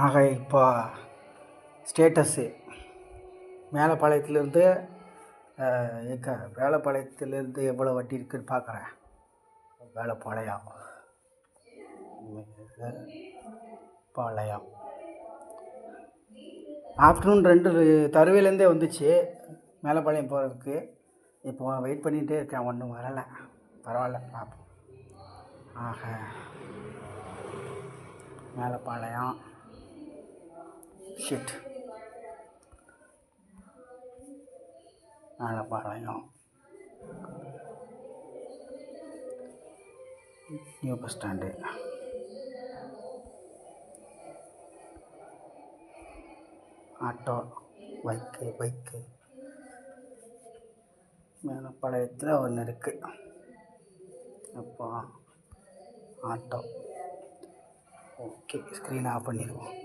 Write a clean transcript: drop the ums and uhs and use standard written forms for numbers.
ஆக இப்போ ஸ்டேட்டஸ்ஸு மேலப்பாளையத்துலேருந்து வேலைப்பாளையத்துலேருந்து எவ்வளோ வண்டி இருக்குதுன்னு பார்க்குறேன். வேலைப்பாளையம் ஆஃப்டர்நூன் 2 தருவையிலேருந்தே வந்துச்சு மேலப்பாளையம் போகிறதுக்கு. இப்போ வெயிட் பண்ணிகிட்டே இருக்கேன், ஒன்றும் வரலை. பரவாயில்ல, பார்ப்போம். ஆக Melapalayam Melapalayam new bus stand, auto, bike மேலப்பாளையத்தில் ஒன்று இருக்குது. அப்போ ஆட்டோ ஓகே, ஸ்க்ரீன் ஆஃப் பண்ணிடுவோம்.